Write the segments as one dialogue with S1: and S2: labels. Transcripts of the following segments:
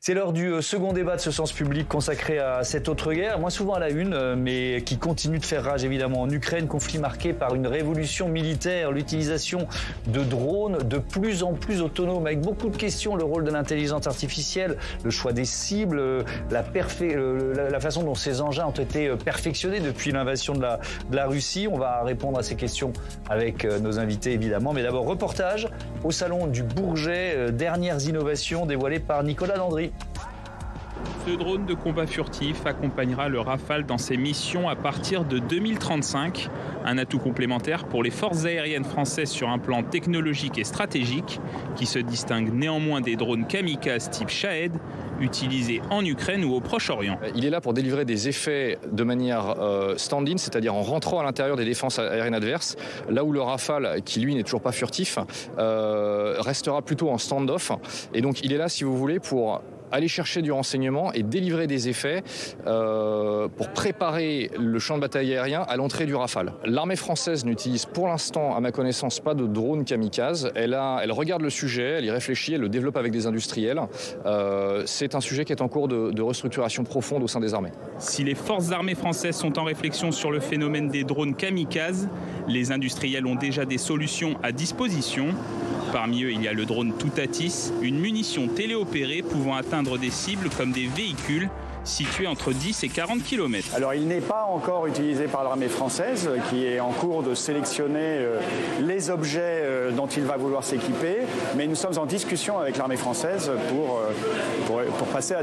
S1: C'est l'heure du second débat de ce sens public consacré à cette autre guerre, moins souvent à la une, mais qui continue de faire rage évidemment en Ukraine, conflit marqué par une révolution militaire, l'utilisation de drones de plus en plus autonomes, avec beaucoup de questions, le rôle de l'intelligence artificielle, le choix des cibles, la façon dont ces engins ont été perfectionnés depuis l'invasion de la Russie. On va répondre à ces questions avec nos invités évidemment, mais d'abord reportage au salon du Bourget, dernières innovations dévoilées par Nicolas Landry.
S2: Ce drone de combat furtif accompagnera le Rafale dans ses missions à partir de 2035. Un atout complémentaire pour les forces aériennes françaises sur un plan technologique et stratégique qui se distingue néanmoins des drones kamikazes type Shahed utilisés en Ukraine ou au Proche-Orient.
S3: Il est là pour délivrer des effets de manière stand-in, c'est-à-dire en rentrant à l'intérieur des défenses aériennes adverses, là où le Rafale, qui lui n'est toujours pas furtif, restera plutôt en stand-off. Et donc il est là, si vous voulez, pour aller chercher du renseignement et délivrer des effets pour préparer le champ de bataille aérien à l'entrée du Rafale. L'armée française n'utilise pour l'instant, à ma connaissance, pas de drone kamikaze. Elle regarde le sujet, elle y réfléchit, elle le développe avec des industriels. C'est un sujet qui est en cours de restructuration profonde au sein des armées.
S2: Si les forces armées françaises sont en réflexion sur le phénomène des drones kamikazes, les industriels ont déjà des solutions à disposition. Parmi eux, il y a le drone Toutatis, une munition téléopérée pouvant atteindre des cibles comme des véhicules situés entre 10 et 40 km.
S4: Alors il n'est pas encore utilisé par l'armée française qui est en cours de sélectionner les objets dont il va vouloir s'équiper, mais nous sommes en discussion avec l'armée française pour passer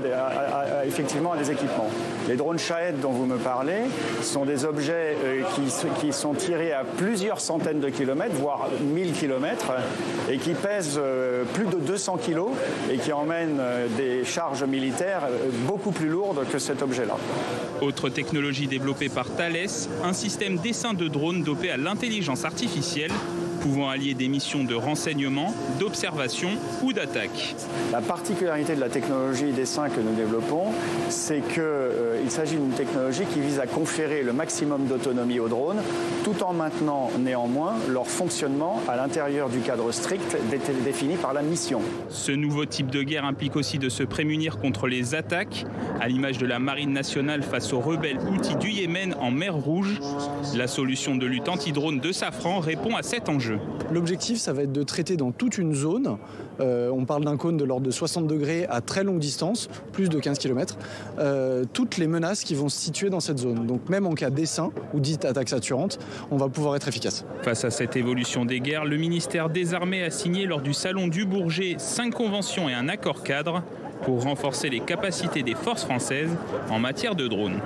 S4: effectivement à des équipements. Les drones Shahed dont vous me parlez sont des objets qui sont tirés à plusieurs centaines de kilomètres, voire 1000 kilomètres, et qui pèsent plus de 200 kilos et qui emmènent des charges militaires beaucoup plus lourdes que cet objet-là.
S2: Autre technologie développée par Thales, un système d'essaim de drones dopé à l'intelligence artificielle, pouvant allier des missions de renseignement, d'observation ou d'attaque.
S4: La particularité de la technologie d'essaim que nous développons, c'est qu'il s'agit d'une technologie qui vise à conférer le maximum d'autonomie aux drones, tout en maintenant néanmoins leur fonctionnement à l'intérieur du cadre strict défini par la mission.
S2: Ce nouveau type de guerre implique aussi de se prémunir contre les attaques, à l'image de la Marine nationale face aux rebelles houthis du Yémen en mer Rouge. La solution de lutte anti-drone de Safran répond à cet enjeu.
S5: L'objectif, ça va être de traiter dans toute une zone, on parle d'un cône de l'ordre de 60 degrés à très longue distance, plus de 15 km, toutes les menaces qui vont se situer dans cette zone. Donc même en cas d'essaim ou dite attaque saturante, on va pouvoir être efficace.
S2: Face à cette évolution des guerres, le ministère des Armées a signé lors du Salon du Bourget 5 conventions et un accord cadre pour renforcer les capacités des forces françaises en matière de drones.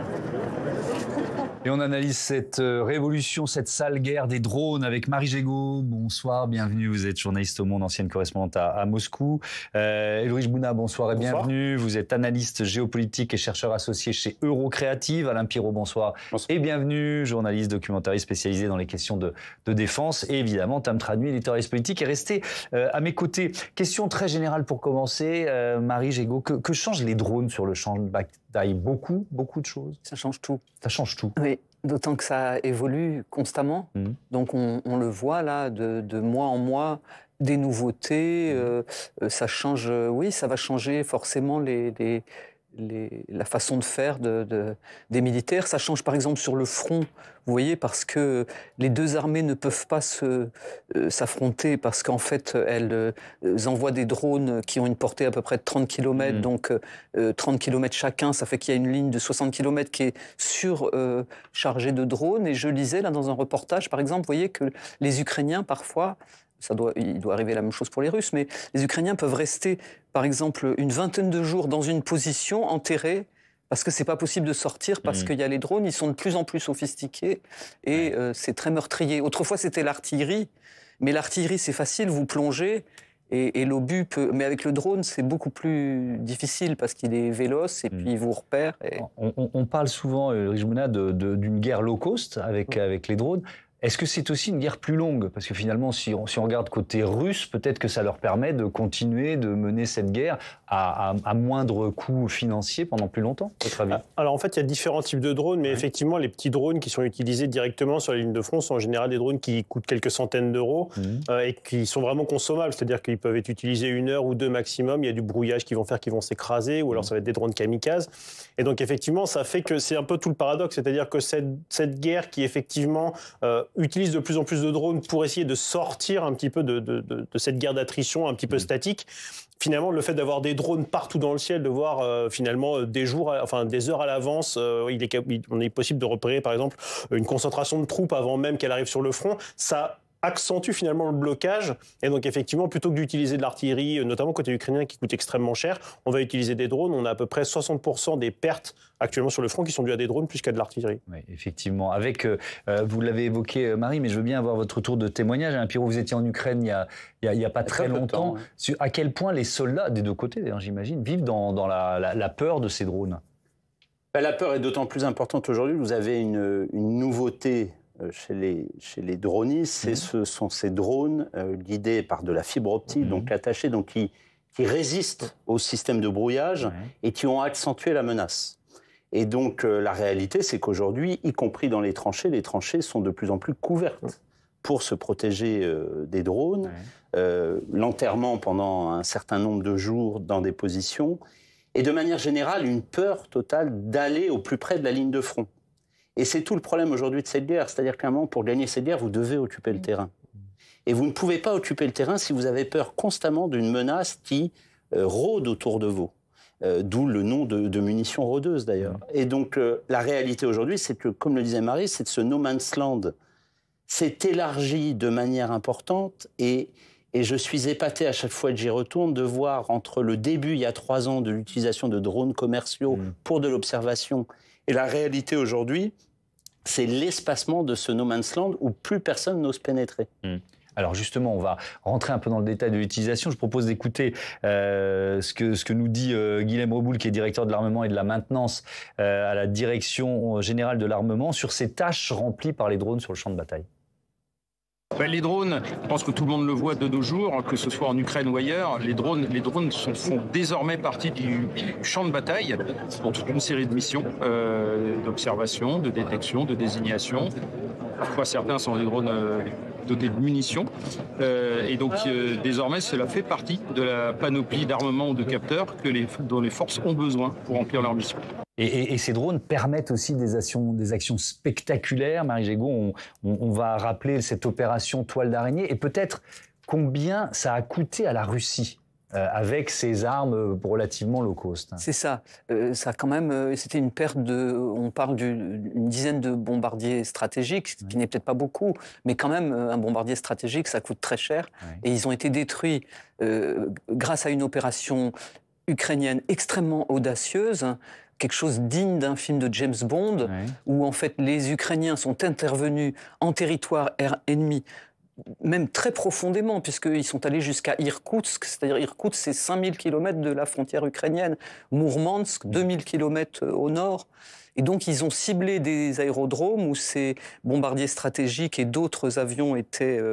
S1: Et on analyse cette révolution, cette sale guerre des drones avec Marie Gégaud. Bonsoir, bienvenue. Vous êtes journaliste au Monde, ancienne correspondante à Moscou. Ulrich Bouna, bonsoir et bienvenue. Vous êtes analyste géopolitique et chercheur associé chez Eurocréative. Alain Pirot, bonsoir. Et bienvenue, journaliste documentariste spécialisé dans les questions de défense. Et évidemment, Tam Traduit, éditorialiste politique, est resté à mes côtés. Question très générale pour commencer. Marie Gégaud, que changent les drones sur le champ de bataille? Beaucoup de choses.
S6: Ça change tout.
S1: Ça change tout.
S6: Oui, d'autant que ça évolue constamment. Donc on le voit là, de mois en mois, des nouveautés. Ça change, oui, ça va changer forcément la façon de faire des militaires. Ça change par exemple sur le front, vous voyez, parce que les deux armées ne peuvent pas s'affronter parce qu'en fait, elles envoient des drones qui ont une portée à peu près de 30 km, donc 30 km chacun, ça fait qu'il y a une ligne de 60 km qui est surchargée de drones. Et je lisais là dans un reportage, par exemple, vous voyez que les Ukrainiens, parfois, il doit arriver la même chose pour les Russes, mais les Ukrainiens peuvent rester, par exemple, une vingtaine de jours dans une position enterrée parce que c'est pas possible de sortir, parce qu'il y a les drones, ils sont de plus en plus sophistiqués et c'est très meurtrier. Autrefois, c'était l'artillerie, mais l'artillerie, c'est facile, vous plongez et l'obus peut... Mais avec le drone, c'est beaucoup plus difficile parce qu'il est véloce et puis il vous repère.
S1: On parle souvent, Ulrich Bouna, d'une guerre low cost avec les drones. Est-ce que c'est aussi une guerre plus longue? Parce que finalement, si on regarde côté russe, peut-être que ça leur permet de continuer de mener cette guerre à moindre coût financier pendant plus longtemps, à votre avis?
S7: Alors en fait, il y a différents types de drones, mais effectivement, les petits drones qui sont utilisés directement sur la ligne de front sont en général des drones qui coûtent quelques centaines d'euros et qui sont vraiment consommables. C'est-à-dire qu'ils peuvent être utilisés 1 heure ou 2 maximum. Il y a du brouillage qu'ils vont faire, qui vont s'écraser, ou alors ça va être des drones kamikazes. Et donc effectivement, ça fait que c'est un peu tout le paradoxe. C'est-à-dire que cette guerre qui effectivement utilise de plus en plus de drones pour essayer de sortir un petit peu de cette guerre d'attrition un petit peu statique. Finalement, le fait d'avoir des drones partout dans le ciel, de voir finalement des heures à l'avance, on est possible de repérer par exemple une concentration de troupes avant même qu'elle arrive sur le front, ça accentue finalement le blocage. Et donc effectivement, plutôt que d'utiliser de l'artillerie, notamment côté ukrainien qui coûte extrêmement cher, on va utiliser des drones. On a à peu près 60% des pertes actuellement sur le front qui sont dues à des drones plus qu'à de l'artillerie.
S1: Oui, effectivement. Avec, vous l'avez évoqué, Marie, mais je veux bien avoir votre tour de témoignage. Pierrot, vous étiez en Ukraine il y a pas très longtemps. À quel point les soldats, des deux côtés d'ailleurs, j'imagine, vivent dans la peur de ces drones?
S8: La peur est d'autant plus importante aujourd'hui. Vous avez une nouveauté chez les dronistes, ce sont ces drones guidés par de la fibre optique, donc attachés, donc qui résistent au système de brouillage et qui ont accentué la menace. Et donc la réalité, c'est qu'aujourd'hui, y compris dans les tranchées sont de plus en plus couvertes pour se protéger des drones. L'enterrement pendant un certain nombre de jours dans des positions, et de manière générale, une peur totale d'aller au plus près de la ligne de front. Et c'est tout le problème aujourd'hui de cette guerre. C'est-à-dire qu'à un moment, pour gagner cette guerre, vous devez occuper le terrain. Et vous ne pouvez pas occuper le terrain si vous avez peur constamment d'une menace qui rôde autour de vous. D'où le nom de munitions rôdeuses, d'ailleurs. Et donc, la réalité aujourd'hui, c'est que, comme le disait Marie, c'est que ce no man's land s'est élargi de manière importante. Et je suis épaté à chaque fois que j'y retourne de voir entre le début, il y a 3 ans, de l'utilisation de drones commerciaux pour de l'observation et la réalité aujourd'hui, c'est l'espacement de ce no man's land où plus personne n'ose pénétrer.
S1: Alors justement, on va rentrer un peu dans le détail de l'utilisation. Je propose d'écouter ce que nous dit Guilhem Reboul, qui est directeur de l'armement et de la maintenance à la direction générale de l'armement, sur ces tâches remplies par les drones sur le champ de bataille.
S9: Les drones, je pense que tout le monde le voit de nos jours, que ce soit en Ukraine ou ailleurs, les drones font désormais partie du champ de bataille pour toute une série de missions d'observation, de détection, de désignation. Parfois, certains sont des drones dotés de munitions. Et donc, désormais, cela fait partie de la panoplie d'armement ou de capteurs dont les forces ont besoin pour remplir leur mission.
S1: Et ces drones permettent aussi des actions spectaculaires. Marie Gégaud, on va rappeler cette opération Toile d'araignée et peut-être combien ça a coûté à la Russie avec ces armes relativement low cost.
S6: C'est ça. Ça quand même, c'était une perte on parle d'une dizaine de bombardiers stratégiques, ce qui n'est peut-être pas beaucoup, mais quand même, un bombardier stratégique, ça coûte très cher. Et ils ont été détruits grâce à une opération ukrainienne extrêmement audacieuse, quelque chose digne d'un film de James Bond, où en fait les Ukrainiens sont intervenus en territoire ennemi, même très profondément, puisqu'ils sont allés jusqu'à Irkoutsk, c'est-à-dire Irkoutsk, c'est 5000 km de la frontière ukrainienne, Mourmansk, 2000 km au nord. Et donc, ils ont ciblé des aérodromes où ces bombardiers stratégiques et d'autres avions étaient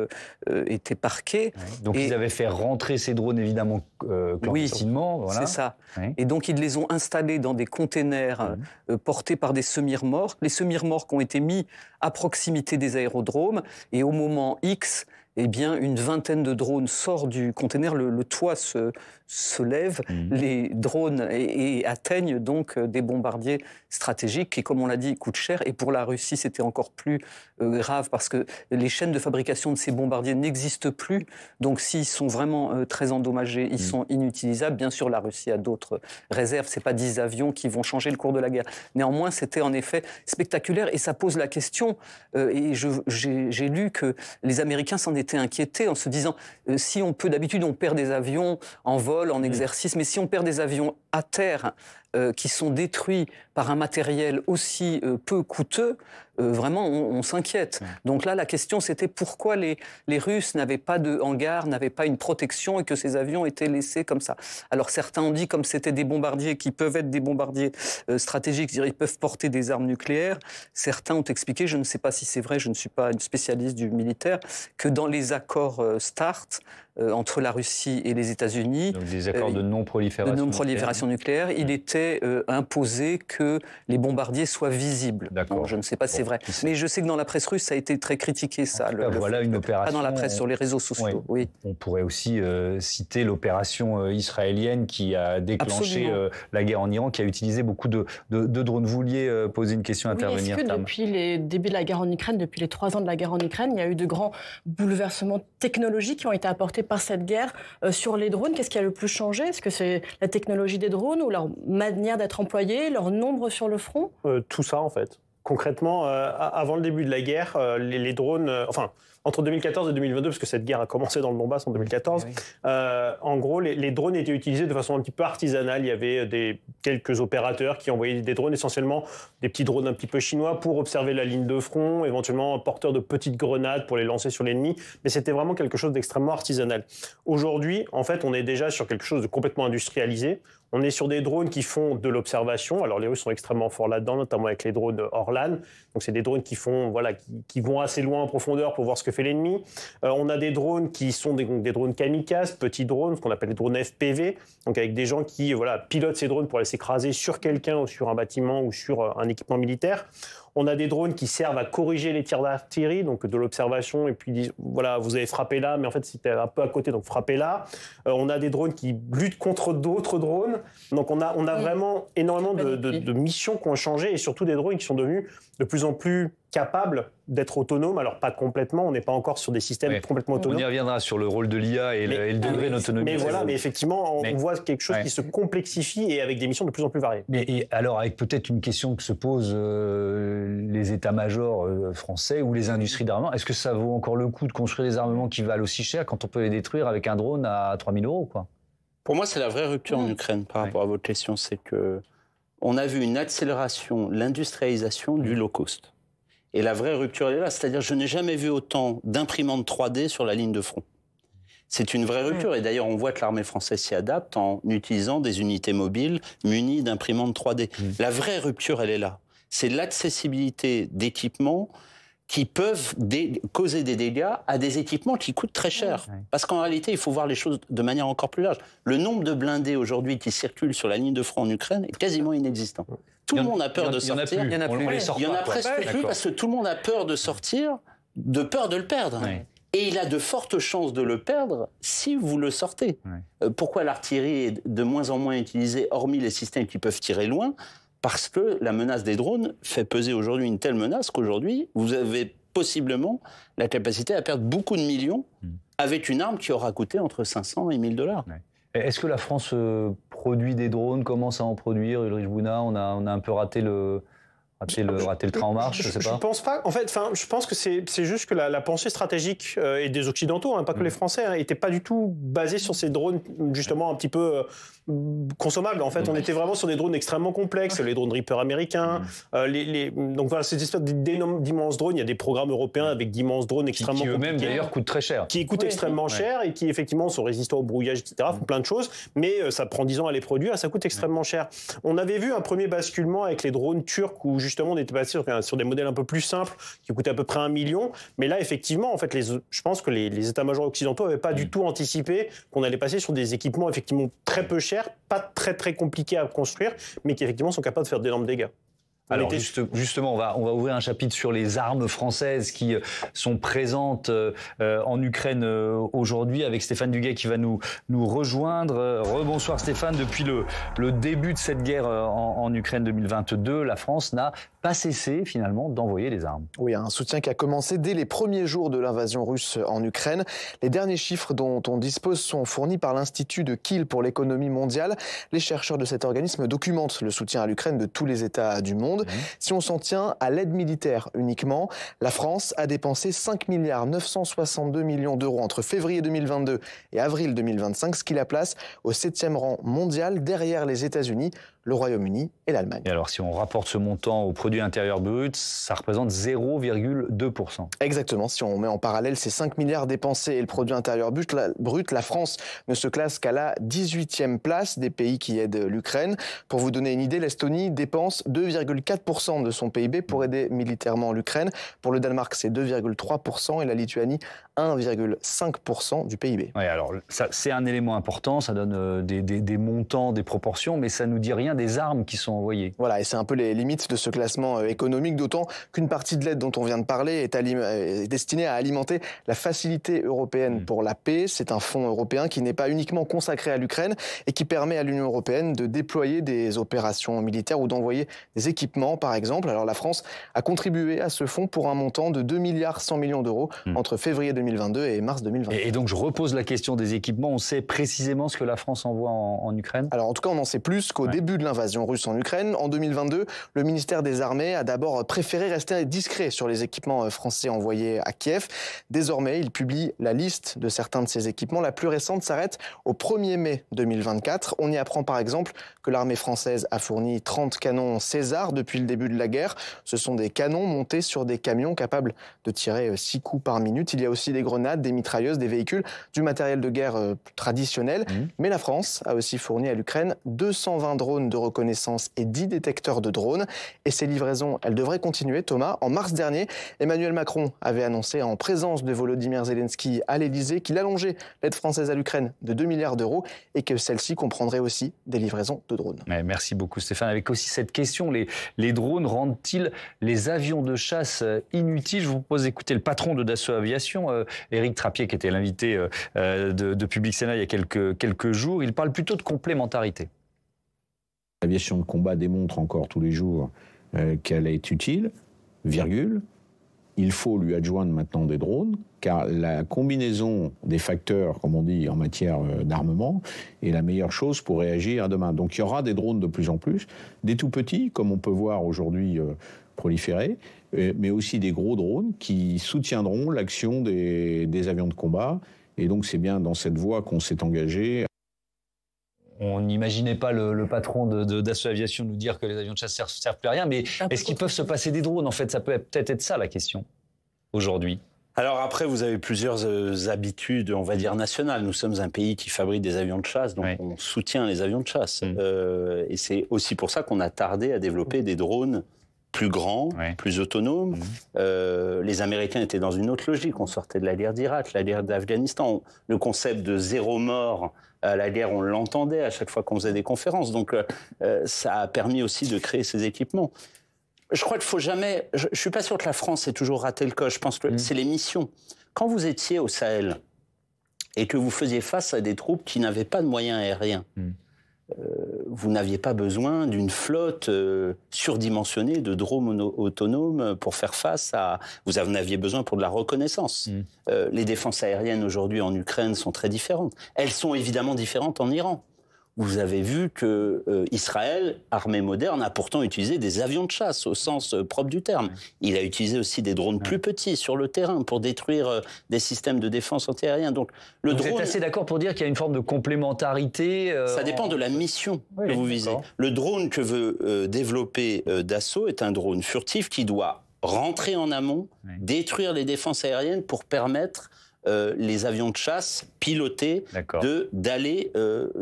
S6: parqués.
S1: Donc, ils avaient fait rentrer ces drones, évidemment, clandestinement.
S6: Oui, c'est ça. Et donc, ils les ont installés dans des containers portés par des semi-remorques. Les semi-remorques ont été mis à proximité des aérodromes. Et au moment X, eh bien, une vingtaine de drones sortent du conteneur, le toit se lève, les drones et atteignent donc des bombardiers stratégiques qui, comme on l'a dit, coûtent cher. Et pour la Russie, c'était encore plus grave parce que les chaînes de fabrication de ces bombardiers n'existent plus. Donc, s'ils sont vraiment très endommagés, ils sont inutilisables. Bien sûr, la Russie a d'autres réserves. C'est pas 10 avions qui vont changer le cours de la guerre. Néanmoins, c'était en effet spectaculaire et ça pose la question. Et j'ai lu que les Américains s'en étaient inquiétés en se disant si on peut, d'habitude, on perd des avions en vol, en exercice, mais si on perd des avions à terre, qui sont détruits par un matériel aussi peu coûteux, vraiment, on s'inquiète. Donc là, la question, c'était pourquoi les Russes n'avaient pas de hangar, n'avaient pas une protection et que ces avions étaient laissés comme ça. Alors certains ont dit, comme c'était des bombardiers qui peuvent être des bombardiers stratégiques, c'est-à-dire ils peuvent porter des armes nucléaires, certains ont expliqué, je ne sais pas si c'est vrai, je ne suis pas une spécialiste du militaire, que dans les accords START, entre la Russie et les États-Unis.
S1: Donc des accords de non-prolifération
S6: nucléaire. Il était imposé que les bombardiers soient visibles. Bon, je ne sais pas si c'est vrai. Mais je sais que dans la presse russe, ça a été très critiqué, ça.
S1: Voilà une opération.
S6: Pas dans la presse, sur les réseaux sociaux. Oui.
S1: On pourrait aussi citer l'opération israélienne qui a déclenché la guerre en Iran, qui a utilisé beaucoup de drones. Vous vouliez poser une question, intervenir,
S10: Est-ce que depuis les débuts de la guerre en Ukraine, depuis les 3 ans de la guerre en Ukraine, il y a eu de grands bouleversements technologiques qui ont été apportés par cette guerre sur les drones? Qu'est-ce qui a le plus changé? Est-ce que c'est la technologie des drones ou leur manière d'être employés, leur nombre sur le front?
S7: Tout ça, en fait. Concrètement, avant le début de la guerre, les drones... entre 2014 et 2022, parce que cette guerre a commencé dans le Donbass en 2014, en gros, les drones étaient utilisés de façon un petit peu artisanale. Il y avait quelques opérateurs qui envoyaient des drones, essentiellement des petits drones un petit peu chinois, pour observer la ligne de front, éventuellement porteurs de petites grenades pour les lancer sur l'ennemi. Mais c'était vraiment quelque chose d'extrêmement artisanal. Aujourd'hui, en fait, on est déjà sur quelque chose de complètement industrialisé. On est sur des drones qui font de l'observation. Alors les Russes sont extrêmement forts là-dedans, notamment avec les drones Orlan. Donc c'est des drones qui font, qui vont assez loin en profondeur pour voir ce que fait l'ennemi. On a des drones qui sont des drones kamikazes, petits drones, ce qu'on appelle les drones FPV. Donc avec des gens qui pilotent ces drones pour aller s'écraser sur quelqu'un ou sur un bâtiment ou sur un équipement militaire. On a des drones qui servent à corriger les tirs d'artillerie, donc de l'observation, et puis voilà, vous avez frappé là, mais en fait c'était un peu à côté, donc frappez là. On a des drones qui luttent contre d'autres drones. Donc on a vraiment énormément de missions qui ont changé, et surtout des drones qui sont devenus de plus en plus capables d'être autonomes. Alors pas complètement, on n'est pas encore sur des systèmes complètement autonomes.
S1: On y reviendra sur le rôle de l'IA et le degré d'autonomie.
S7: Mais voilà, mais effectivement, on voit quelque chose qui se complexifie et avec des missions de plus en plus variées.
S1: Et alors, avec peut-être une question que se posent les états-majors français ou les industries d'armement, est-ce que ça vaut encore le coup de construire des armements qui valent aussi cher quand on peut les détruire avec un drone à 3 000 €, quoi?
S8: Pour moi, c'est la vraie rupture en Ukraine par rapport à votre question. C'est qu'on a vu une accélération, l'industrialisation du low cost. Et la vraie rupture, elle est là. C'est-à-dire, je n'ai jamais vu autant d'imprimantes 3D sur la ligne de front. C'est une vraie rupture. Et d'ailleurs, on voit que l'armée française s'y adapte en utilisant des unités mobiles munies d'imprimantes 3D. La vraie rupture, elle est là. C'est l'accessibilité d'équipements qui peuvent causer des dégâts à des équipements qui coûtent très cher. Parce qu'en réalité, il faut voir les choses de manière encore plus large. Le nombre de blindés aujourd'hui qui circulent sur la ligne de front en Ukraine est quasiment inexistant. Tout le monde a peur de sortir.
S1: Il y en a plus.
S8: Il y en a presque plus parce que tout le monde a peur de sortir, de peur de le perdre. Et il a de fortes chances de le perdre si vous le sortez. Pourquoi l'artillerie est de moins en moins utilisée, hormis les systèmes qui peuvent tirer loin? Parce que la menace des drones fait peser aujourd'hui une telle menace qu'aujourd'hui, vous avez possiblement la capacité à perdre beaucoup de millions avec une arme qui aura coûté entre 500 et 1000 $.
S1: Est-ce que la France produit des drones, commence à en produire? Ulrich Bouna, on a un peu raté le train en marche, je sais pas.
S7: Je pense pas. En fait, je pense que c'est juste que la pensée stratégique et des Occidentaux, pas que les Français, était pas du tout basée sur ces drones justement un petit peu consommables. En fait, on était vraiment sur des drones extrêmement complexes, les drones Reaper américains. Donc voilà, cette espèce d'immenses drones. Il y a des programmes européens avec d'immenses drones extrêmement
S1: qui eux-mêmes d'ailleurs coûtent très cher.
S7: Qui coûtent extrêmement cher et qui effectivement sont résistants au brouillage, etc. Font plein de choses, mais ça prend 10 ans à les produire, ça coûte extrêmement cher. On avait vu un premier basculement avec les drones turcs où justement on était passé sur des modèles un peu plus simples qui coûtaient à peu près 1 million. Mais là, effectivement, en fait, je pense que les états-majors occidentaux n'avaient pas du tout anticipé qu'on allait passer sur des équipements effectivement très peu chers, pas très très compliqués à construire, mais qui effectivement sont capables de faire d'énormes dégâts.
S1: Alors justement, on va ouvrir un chapitre sur les armes françaises qui sont présentes en Ukraine aujourd'hui avec Stéphane Duguay qui va nous rejoindre. Rebonsoir Stéphane, depuis le début de cette guerre en Ukraine 2022, la France n'a pas cessé finalement d'envoyer des armes.
S11: Oui, un soutien qui a commencé dès les premiers jours de l'invasion russe en Ukraine. Les derniers chiffres dont on dispose sont fournis par l'Institut de Kiel pour l'économie mondiale. Les chercheurs de cet organisme documentent le soutien à l'Ukraine de tous les États du monde. Si on s'en tient à l'aide militaire uniquement, la France a dépensé 5,962 milliards d'euros entre février 2022 et avril 2025, ce qui la place au 7e rang mondial derrière les États-Unis, le Royaume-Uni et l'Allemagne.
S1: Et alors, si on rapporte ce montant au produit intérieur brut, ça représente 0,2%.
S11: Exactement. Si on met en parallèle ces 5 milliards dépensés et le produit intérieur brut, la France ne se classe qu'à la 18e place des pays qui aident l'Ukraine. Pour vous donner une idée, l'Estonie dépense 2,4% de son PIB pour aider militairement l'Ukraine. Pour le Danemark, c'est 2,3% et la Lituanie, 1,5% du PIB.
S1: Oui, alors ça, c'est un élément important, ça donne des montants, des proportions, mais ça ne nous dit rien des armes qui sont envoyées.
S11: Voilà, et c'est un peu les limites de ce classement économique, d'autant qu'une partie de l'aide dont on vient de parler est destinée à alimenter la Facilité européenne pour la paix. C'est un fonds européen qui n'est pas uniquement consacré à l'Ukraine et qui permet à l'Union européenne de déployer des opérations militaires ou d'envoyer des équipements, par exemple. Alors la France a contribué à ce fonds pour un montant de 2,1 milliards d'euros entre février 2022 et mars 2023.
S1: Et donc je repose la question des équipements. On sait précisément ce que la France envoie en Ukraine ?
S11: Alors en tout cas, on en sait plus qu'au début de l'invasion russe en Ukraine. En 2022, le ministère des Armées a d'abord préféré rester discret sur les équipements français envoyés à Kiev. Désormais, il publie la liste de certains de ces équipements. La plus récente s'arrête au 1er mai 2024. On y apprend par exemple que l'armée française a fourni 30 canons César depuis le début de la guerre. Ce sont des canons montés sur des camions capables de tirer 6 coups par minute. Il y a aussi des grenades, des mitrailleuses, des véhicules, du matériel de guerre traditionnel. Mais la France a aussi fourni à l'Ukraine 220 drones de reconnaissance et 10 détecteurs de drones. Et ces livraisons, elles devraient continuer, Thomas. En mars dernier, Emmanuel Macron avait annoncé en présence de Volodymyr Zelensky à l'Elysée qu'il allongeait l'aide française à l'Ukraine de 2 milliards d'euros et que celle-ci comprendrait aussi des livraisons de drones.
S1: Merci beaucoup Stéphane. Avec aussi cette question, les drones rendent-ils les avions de chasse inutiles ? Je vous propose d'écouter le patron de Dassault Aviation, Éric Trappier, qui était l'invité de Public Sénat il y a quelques jours. Il parle plutôt de complémentarité.
S12: L'aviation de combat démontre encore tous les jours qu'elle est utile, virgule. Il faut lui adjoindre maintenant des drones, car la combinaison des facteurs, comme on dit, en matière d'armement, est la meilleure chose pour réagir à demain. Donc il y aura des drones de plus en plus, des tout petits, comme on peut voir aujourd'hui proliférer, mais aussi des gros drones qui soutiendront l'action des avions de combat. Et donc c'est bien dans cette voie qu'on s'est engagé.
S1: On n'imaginait pas le patron de Dassault Aviation nous dire que les avions de chasse servent plus à rien, mais est-ce qu'ils peuvent se passer des drones ? En fait, ça peut peut-être être ça la question aujourd'hui.
S8: Alors après, vous avez plusieurs habitudes, on va dire, nationales. Nous sommes un pays qui fabrique des avions de chasse, donc on soutient les avions de chasse. Et c'est aussi pour ça qu'on a tardé à développer des drones plus grands, plus autonomes. Les Américains étaient dans une autre logique. On sortait de la guerre d'Irak, la guerre d'Afghanistan. Le concept de zéro mort à la guerre, on l'entendait à chaque fois qu'on faisait des conférences. Donc ça a permis aussi de créer ces équipements. Je crois qu'il ne faut jamais... Je ne suis pas sûr que la France ait toujours raté le coche. Je pense que c'est les missions. Quand vous étiez au Sahel et que vous faisiez face à des troupes qui n'avaient pas de moyens aériens, vous n'aviez pas besoin d'une flotte surdimensionnée de drones autonomes pour faire face à... Vous en aviez besoin pour de la reconnaissance. Les défenses aériennes aujourd'hui en Ukraine sont très différentes. Elles sont évidemment différentes en Iran. Vous avez vu que Israël, armée moderne, a pourtant utilisé des avions de chasse au sens propre du terme. Il a utilisé aussi des drones plus petits sur le terrain pour détruire des systèmes de défense antiaérienne. Donc le drone...
S1: Vous êtes assez d'accord pour dire qu'il y a une forme de complémentarité
S8: Ça dépend de la mission que vous visez. Le drone que veut développer Dassault est un drone furtif qui doit rentrer en amont, détruire les défenses aériennes pour permettre les avions de chasse pilotés d'aller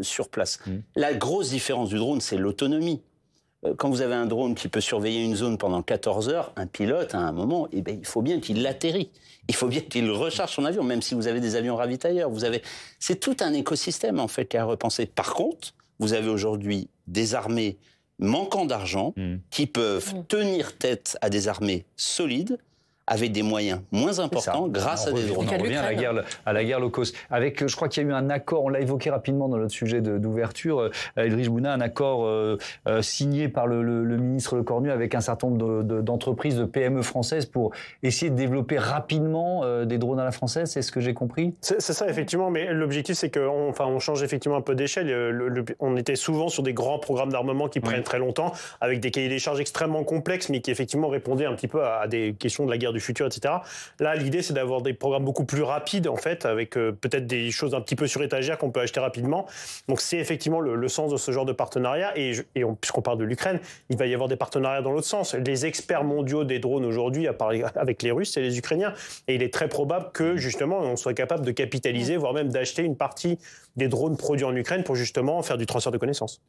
S8: sur place. La grosse différence du drone, c'est l'autonomie. Quand vous avez un drone qui peut surveiller une zone pendant 14 heures, un pilote, à un moment, il faut bien qu'il atterrit. Il faut bien qu'il recharge son avion, même si vous avez des avions ravitailleurs. C'est tout un écosystème, en fait, qui a repensé. Par contre, vous avez aujourd'hui des armées manquant d'argent qui peuvent tenir tête à des armées solides, avec des moyens moins importants grâce à des drones.
S1: On revient à la guerre low cost. Avec, je crois qu'il y a eu un accord, on l'a évoqué rapidement dans notre sujet d'ouverture, Idriss Bouna, un accord signé par le ministre Le Cornu avec un certain nombre d'entreprises, de PME françaises pour essayer de développer rapidement des drones à la française, c'est ce que j'ai compris ?
S7: C'est ça, effectivement, mais l'objectif, c'est qu'on change effectivement un peu d'échelle. On était souvent sur des grands programmes d'armement qui prennent très longtemps, avec des cahiers des charges extrêmement complexes, mais qui effectivement répondaient un petit peu à des questions de la guerre guerre du futur, etc. Là, l'idée, c'est d'avoir des programmes beaucoup plus rapides, en fait, avec peut-être des choses un petit peu sur étagère qu'on peut acheter rapidement. Donc, c'est effectivement le sens de ce genre de partenariat. Et puisqu'on parle de l'Ukraine, il va y avoir des partenariats dans l'autre sens. Les experts mondiaux des drones aujourd'hui, avec les Russes, c'est les Ukrainiens. Et il est très probable que, justement, on soit capable de capitaliser, voire même d'acheter une partie des drones produits en Ukraine pour justement faire du transfert de connaissances.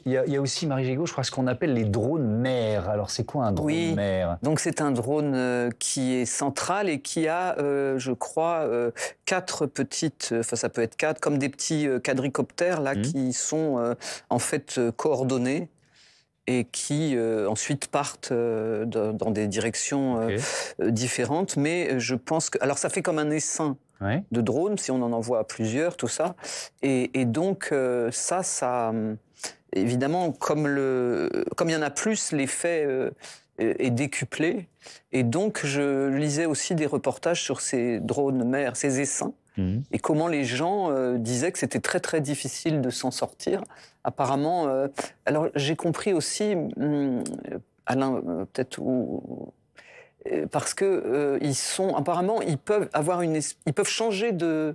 S1: Il y a aussi, Marie Gégaud, je crois, ce qu'on appelle les drones mers. Alors, c'est quoi un drone mer?
S6: Donc, c'est un drone qui est central et qui a, je crois, 4 petites, enfin, ça peut être 4, comme des petits quadricoptères, là, qui sont en fait coordonnés et qui ensuite partent dans des directions différentes. Mais je pense que... Alors, ça fait comme un essaim de drones, si on en envoie plusieurs, tout ça. Et donc, ça... Évidemment, comme il y en a plus, l'effet est décuplé. Et donc, je lisais aussi des reportages sur ces drones mer, ces essaims, et comment les gens disaient que c'était très, très difficile de s'en sortir. Apparemment... alors, j'ai compris aussi, Alain, peut-être... parce que apparemment, ils peuvent changer de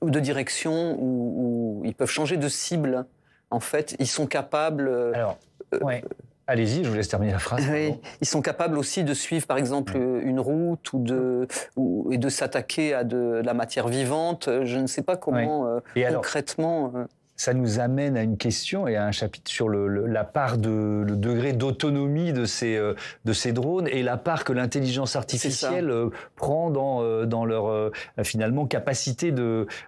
S6: direction ou ils peuvent changer de cible. En fait, ils sont capables.
S1: Alors, allez-y, je vous laisse terminer la phrase.
S6: Oui, ils sont capables aussi de suivre, par exemple, une route et de s'attaquer à de la matière vivante. Je ne sais pas comment concrètement.
S1: Ça nous amène à une question et à un chapitre sur la part le degré d'autonomie de ces drones et la part que l'intelligence artificielle prend dans leur finalement capacité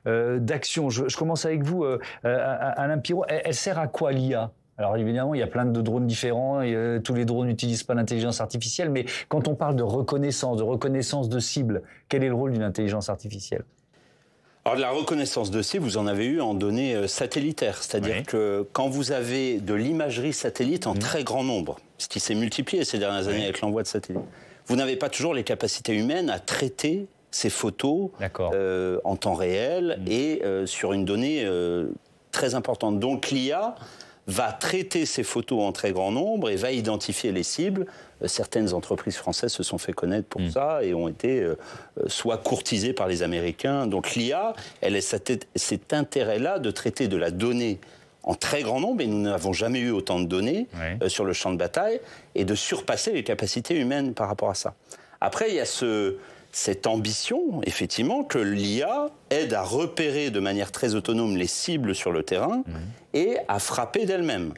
S1: d'action. Je commence avec vous, Alain Pirot. Elle sert à quoi l'IA ? Alors évidemment, il y a plein de drones différents, et tous les drones n'utilisent pas l'intelligence artificielle, mais quand on parle de reconnaissance de cible, quel est le rôle d'une intelligence artificielle ?
S8: Alors, de la reconnaissance de cible, vous en avez eu en données satellitaires. C'est-à-dire que quand vous avez de l'imagerie satellite en très grand nombre, ce qui s'est multiplié ces dernières années avec l'envoi de satellites, vous n'avez pas toujours les capacités humaines à traiter ces photos en temps réel et sur une donnée très importante. Donc l'IA va traiter ces photos en très grand nombre et va identifier les cibles. Certaines entreprises françaises se sont fait connaître pour ça et ont été soit courtisées par les Américains. Donc l'IA, elle a cet intérêt-là de traiter de la donnée en très grand nombre, et nous n'avons jamais eu autant de données sur le champ de bataille, et de surpasser les capacités humaines par rapport à ça. Après, il y a cette ambition, effectivement, que l'IA aide à repérer de manière très autonome les cibles sur le terrain et à frapper d'elle-même.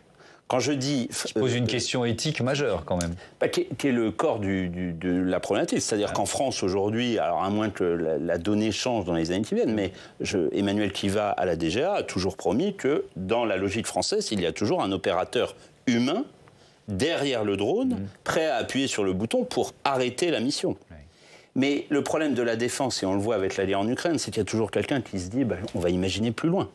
S8: Quand je dis...
S1: Qui pose une question éthique majeure, quand même.
S8: Qui est le corps de la problématique. C'est-à-dire qu'en France, aujourd'hui, alors à moins que la donnée change dans les années qui viennent, mais Emmanuel Kiva, à la DGA, a toujours promis que, dans la logique française, il y a toujours un opérateur humain derrière le drone, prêt à appuyer sur le bouton pour arrêter la mission. Mais le problème de la défense, et on le voit avec la guerre en Ukraine, c'est qu'il y a toujours quelqu'un qui se dit on va imaginer plus loin.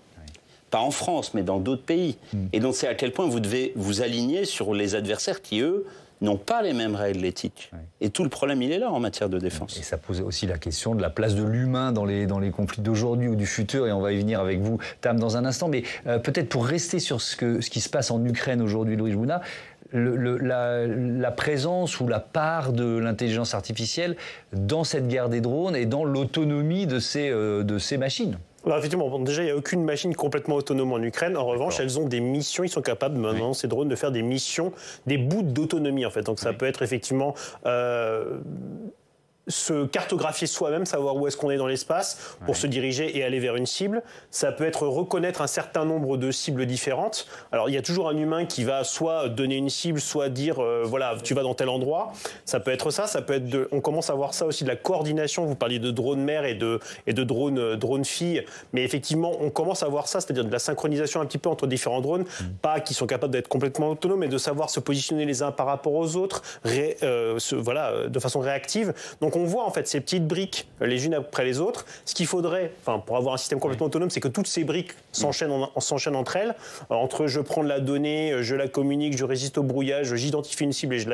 S8: Pas en France, mais dans d'autres pays. Et donc c'est à quel point vous devez vous aligner sur les adversaires qui, eux, n'ont pas les mêmes règles éthiques. Et tout le problème, il est là en matière de défense.
S1: Et ça pose aussi la question de la place de l'humain dans les conflits d'aujourd'hui ou du futur, et on va y venir avec vous, Tam, dans un instant. Mais peut-être pour rester sur ce qui se passe en Ukraine aujourd'hui, Louis Jbouna, la présence ou la part de l'intelligence artificielle dans cette guerre des drones et dans l'autonomie de ces machines.
S7: Alors effectivement, déjà, il n'y a aucune machine complètement autonome en Ukraine. En revanche, elles ont des missions. Ils sont capables, maintenant, ces drones, de faire des missions, des bouts d'autonomie, en fait. Donc ça peut être effectivement... se cartographier soi-même, savoir où est-ce qu'on est dans l'espace pour se diriger et aller vers une cible. Ça peut être reconnaître un certain nombre de cibles différentes. Alors, il y a toujours un humain qui va soit donner une cible, soit dire, voilà, tu vas dans tel endroit. Ça peut être ça. Ça peut être on commence à voir ça aussi de la coordination. Vous parliez de drone mer et de drone fille. Mais effectivement, on commence à voir ça, c'est-à-dire de la synchronisation un petit peu entre différents drones, pas qui sont capables d'être complètement autonomes, mais de savoir se positionner les uns par rapport aux autres, de façon réactive. Donc, on voit en fait ces petites briques les unes après les autres. Ce qu'il faudrait, pour avoir un système complètement autonome, c'est que toutes ces briques s'enchaînent entre elles. Entre je prends de la donnée, je la communique, je résiste au brouillage, j'identifie une cible et je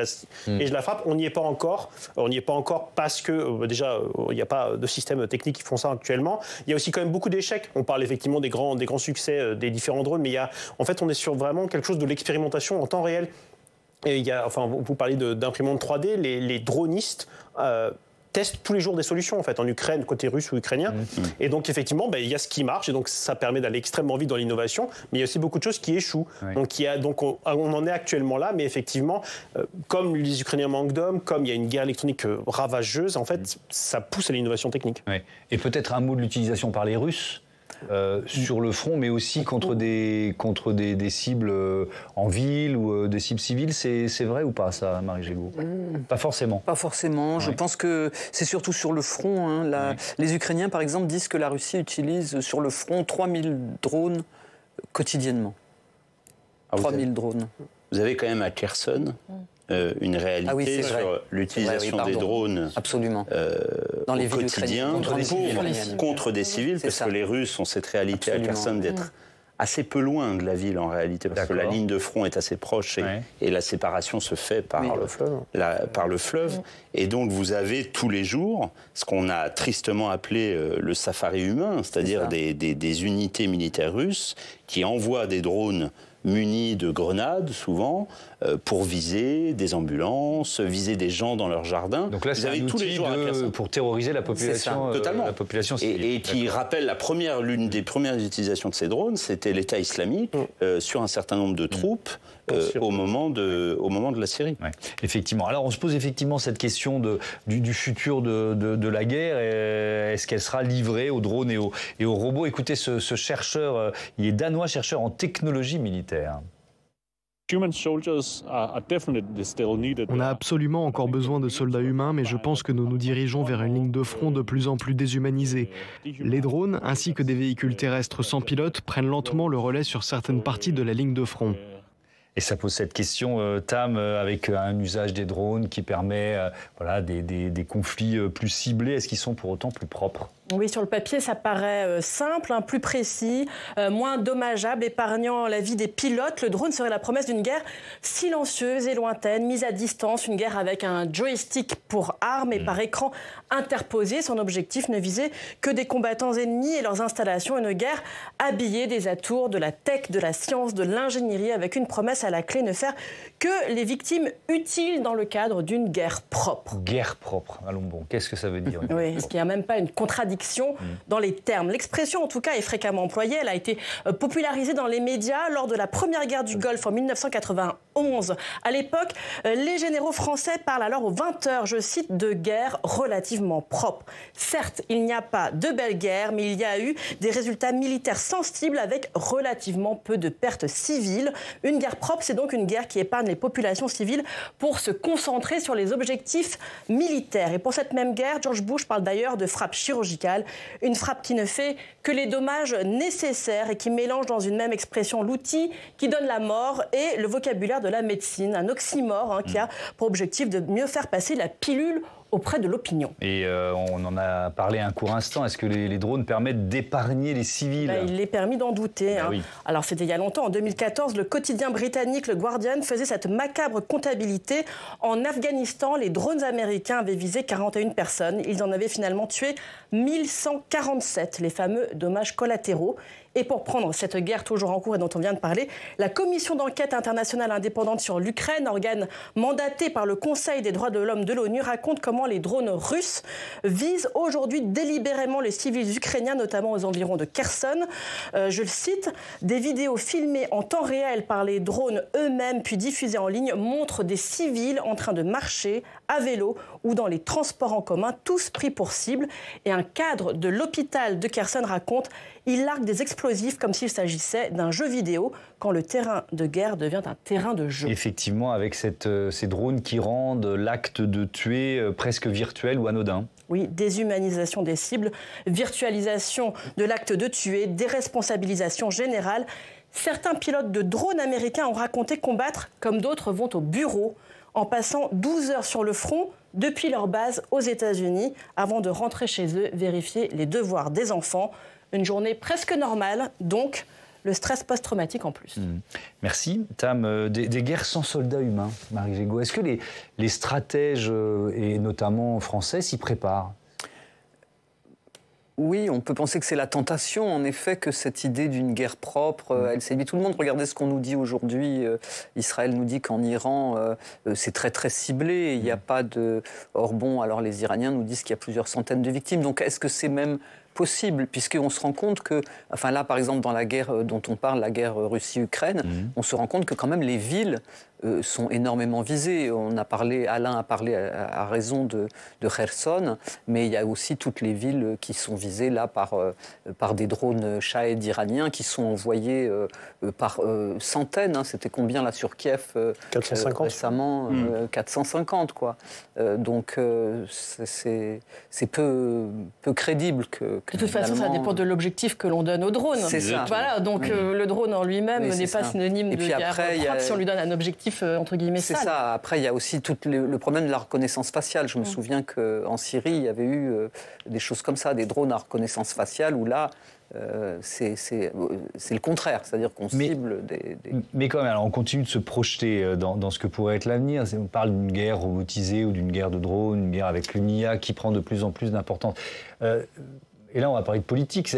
S7: la frappe. On n'y est pas encore. On n'y est pas encore parce que déjà il n'y a pas de système technique qui font ça actuellement. Il y a aussi quand même beaucoup d'échecs. On parle effectivement des grands succès des différents drones, mais on est sur vraiment quelque chose de l'expérimentation en temps réel. Et vous parlez d'imprimantes 3D, les dronistes testent tous les jours des solutions en fait en Ukraine, côté russe ou ukrainien. Et donc effectivement, il y a ce qui marche et donc ça permet d'aller extrêmement vite dans l'innovation, mais il y a aussi beaucoup de choses qui échouent. Oui. Donc on en est actuellement là, mais effectivement, comme les Ukrainiens manquent d'hommes, comme il y a une guerre électronique ravageuse, en fait, ça pousse à l'innovation technique.
S1: Oui. Et peut-être un mot de l'utilisation par les Russes. Sur le front, mais aussi contre des cibles en ville ou des cibles civiles, c'est vrai ou pas ça, Marie Gégaud? Pas forcément.
S6: Pas forcément. Ouais. Je pense que c'est surtout sur le front. Hein. Les Ukrainiens, par exemple, disent que la Russie utilise sur le front 3000 drones quotidiennement. 3000 drones.
S8: Vous avez quand même à Kherson une réalité sur l'utilisation des drones
S6: dans les
S8: au quotidien contre des civils, parce que les Russes ont cette réalité à Kherson d'être assez peu loin de la ville en réalité, parce que la ligne de front est assez proche et la séparation se fait par le fleuve. Et donc vous avez tous les jours ce qu'on a tristement appelé le safari humain, c'est-à-dire des unités militaires russes qui envoient des drones munis de grenades, souvent, pour viser des ambulances, viser des gens dans leur jardin.
S1: Donc là, c'est un outil pour terroriser la population, la population civile.
S8: Et qui rappelle l'une des premières utilisations de ces drones, c'était l'État islamique sur un certain nombre de troupes au moment de la Syrie.
S1: Ouais, effectivement. Alors, on se pose effectivement cette question du futur de la guerre. Est-ce qu'elle sera livrée aux drones et aux robots? Écoutez, ce chercheur, il est danois, chercheur en technologie militaire.
S13: On a absolument encore besoin de soldats humains, mais je pense que nous nous dirigeons vers une ligne de front de plus en plus déshumanisée. Les drones, ainsi que des véhicules terrestres sans pilote, prennent lentement le relais sur certaines parties de la ligne de front.
S1: Et ça pose cette question, Tam, avec un usage des drones qui permet des conflits plus ciblés. Est-ce qu'ils sont pour autant plus propres ?
S10: Oui, sur le papier, ça paraît simple, plus précis, moins dommageable, épargnant la vie des pilotes. Le drone serait la promesse d'une guerre silencieuse et lointaine, mise à distance, une guerre avec un joystick pour arme et par écran interposé. Son objectif ne visait que des combattants ennemis et leurs installations. Une guerre habillée des atours de la tech, de la science, de l'ingénierie, avec une promesse à la clé, ne faire que les victimes utiles dans le cadre d'une guerre propre.
S1: Guerre propre, allons bon, qu'est-ce que ça veut dire?
S10: Oui, est-ce qu'il n'y a même pas une contradiction dans les termes? L'expression, en tout cas, est fréquemment employée. Elle a été popularisée dans les médias lors de la première guerre du Golfe en 1991. À l'époque, les généraux français parlent alors aux 20h, je cite, de guerre relativement propre. Certes, il n'y a pas de belle guerre, mais il y a eu des résultats militaires sensibles avec relativement peu de pertes civiles. Une guerre propre, c'est donc une guerre qui épargne les populations civiles pour se concentrer sur les objectifs militaires. Et pour cette même guerre, George Bush parle d'ailleurs de frappe chirurgicale. Une frappe qui ne fait que les dommages nécessaires et qui mélange dans une même expression l'outil qui donne la mort et le vocabulaire de la médecine. Un oxymore qui a pour objectif de mieux faire passer la pilule auprès de l'opinion.
S1: Et on en a parlé un court instant. Est-ce que les drones permettent d'épargner les civils?
S10: Il est permis d'en douter. Oui. Alors c'était il y a longtemps. En 2014, le quotidien britannique Le Guardian faisait cette macabre comptabilité. En Afghanistan, les drones américains avaient visé 41 personnes. Ils en avaient finalement tué 1147, les fameux dommages collatéraux. Et pour prendre cette guerre toujours en cours et dont on vient de parler, la Commission d'enquête internationale indépendante sur l'Ukraine, organe mandaté par le Conseil des droits de l'homme de l'ONU, raconte comment les drones russes visent aujourd'hui délibérément les civils ukrainiens, notamment aux environs de Kherson. Je le cite, « Des vidéos filmées en temps réel par les drones eux-mêmes puis diffusées en ligne montrent des civils en train de marcher à vélo ou dans les transports en commun, tous pris pour cible. » Et un cadre de l'hôpital de Kherson raconte « Il largue des explosifs comme s'il s'agissait d'un jeu vidéo quand le terrain de guerre devient un terrain de jeu. »
S1: Effectivement, avec ces drones qui rendent l'acte de tuer presque virtuel ou anodin.
S10: Oui, déshumanisation des cibles, virtualisation de l'acte de tuer, déresponsabilisation générale. Certains pilotes de drones américains ont raconté combattre comme d'autres vont au bureau, en passant 12 heures sur le front depuis leur base aux États-Unis, avant de rentrer chez eux, vérifier les devoirs des enfants. Une journée presque normale, donc le stress post-traumatique en plus.
S1: Merci. Tam, des guerres sans soldats humains, Marie Gégaud. Est-ce que les stratèges, et notamment français, s'y préparent ?
S6: Oui, on peut penser que c'est la tentation, en effet, que cette idée d'une guerre propre, elle séduit tout le monde. Regardez ce qu'on nous dit aujourd'hui. Israël nous dit qu'en Iran, c'est très très ciblé. Il n'y a pas de... Or bon, alors les Iraniens nous disent qu'il y a plusieurs centaines de victimes. Donc est-ce que c'est même possible, puisqu'on se rend compte que, enfin là par exemple dans la guerre dont on parle, la guerre Russie-Ukraine, on se rend compte que quand même les villes sont énormément visées. Alain a parlé à raison de Kherson, mais il y a aussi toutes les villes qui sont visées là par des drones Shahed iraniens qui sont envoyés par centaines. Hein. C'était combien là sur Kiev
S7: 450
S6: récemment 450 quoi. Donc c'est peu crédible que
S10: de toute façon, ça dépend de l'objectif que l'on donne au drone.
S6: C'est ça.
S10: Voilà, donc le drone en lui-même n'est pas synonyme de guerre propre si on lui donne un objectif entre guillemets sale.
S6: C'est ça. Après, il y a aussi tout le problème de la reconnaissance faciale. Je me souviens qu'en Syrie, il y avait eu des choses comme ça, des drones à reconnaissance faciale, où là, c'est le contraire, c'est-à-dire qu'on cible des...
S1: Mais quand même, alors on continue de se projeter dans ce que pourrait être l'avenir. On parle d'une guerre robotisée ou d'une guerre de drones, une guerre avec l'UNIA qui prend de plus en plus d'importance. Et là, on va parler de politique.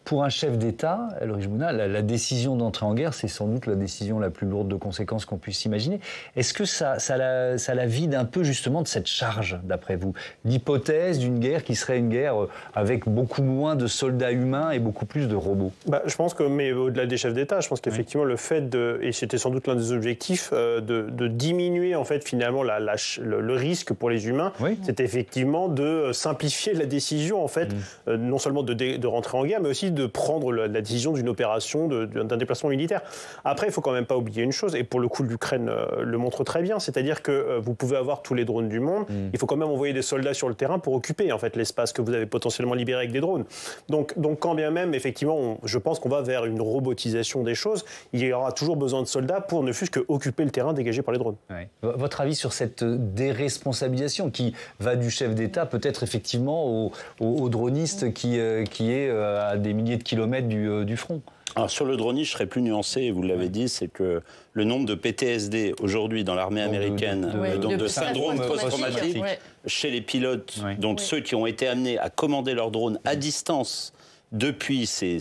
S1: Pour un chef d'État, Elrich Bouna, la décision d'entrer en guerre, c'est sans doute la décision la plus lourde de conséquences qu'on puisse imaginer. Est-ce que ça la vide un peu justement de cette charge, d'après vous? L'hypothèse d'une guerre qui serait une guerre avec beaucoup moins de soldats humains et beaucoup plus de robots.
S7: Je pense que, mais au-delà des chefs d'État, je pense qu'effectivement le fait et c'était sans doute l'un des objectifs, de diminuer en fait finalement le risque pour les humains, c'est effectivement de simplifier la décision en fait, non seulement de rentrer en guerre, mais aussi de prendre la décision d'une opération, d'un déplacement militaire. Après, il ne faut quand même pas oublier une chose, et pour le coup l'Ukraine le montre très bien, c'est-à-dire que vous pouvez avoir tous les drones du monde, il faut quand même envoyer des soldats sur le terrain pour occuper en fait l'espace que vous avez potentiellement libéré avec des drones. Donc quand bien même, effectivement, je pense qu'on va vers une robotisation des choses, il y aura toujours besoin de soldats pour ne fût-ce que occuper le terrain dégagé par les drones.
S1: Ouais. Votre avis sur cette déresponsabilisation qui va du chef d'État peut-être effectivement au droniste qui est à des milliers de kilomètres du front?
S8: Alors sur le dronisme, je serais plus nuancé, vous l'avez dit, c'est que le nombre de PTSD aujourd'hui dans l'armée américaine, de syndrome post-traumatique, chez les pilotes, donc ceux qui ont été amenés à commander leurs drones à distance depuis ces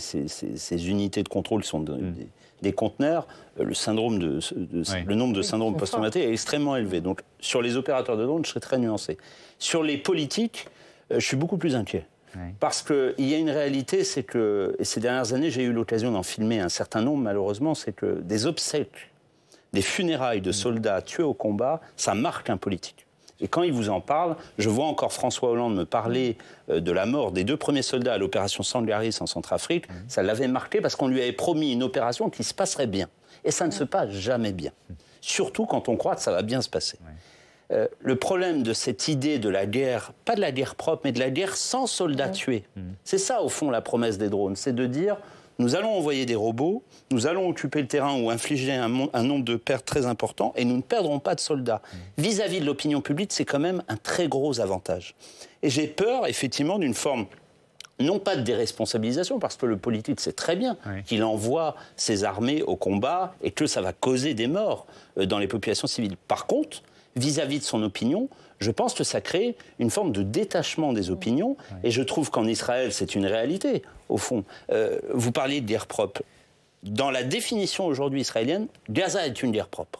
S8: unités de contrôle qui sont des conteneurs, le nombre de syndromes post-traumatiques est extrêmement élevé. Donc sur les opérateurs de drones, je serais très nuancé. Sur les politiques, je suis beaucoup plus inquiet. Parce qu'il y a une réalité, c'est que, et ces dernières années, j'ai eu l'occasion d'en filmer un certain nombre, malheureusement, c'est que des obsèques, des funérailles de soldats tués au combat, ça marque un politique. Et quand il vous en parle, je vois encore François Hollande me parler de la mort des 2 premiers soldats à l'opération Sangaris en Centrafrique, ça l'avait marqué parce qu'on lui avait promis une opération qui se passerait bien. Et ça ne se passe jamais bien. Surtout quand on croit que ça va bien se passer. Le problème de cette idée de la guerre, pas de la guerre propre, mais de la guerre sans soldats tués, c'est ça au fond la promesse des drones, c'est de dire nous allons envoyer des robots, nous allons occuper le terrain ou infliger un nombre de pertes très important et nous ne perdrons pas de soldats. Vis-à-vis de l'opinion publique, c'est quand même un très gros avantage. Et j'ai peur effectivement d'une forme, non pas de déresponsabilisation, parce que le politique sait très bien qu'il envoie ses armées au combat et que ça va causer des morts dans les populations civiles. Par contre, vis-à-vis de son opinion, je pense que ça crée une forme de détachement des opinions. Et je trouve qu'en Israël, c'est une réalité, au fond. Vous parliez de guerre propre. Dans la définition aujourd'hui israélienne, Gaza est une guerre propre.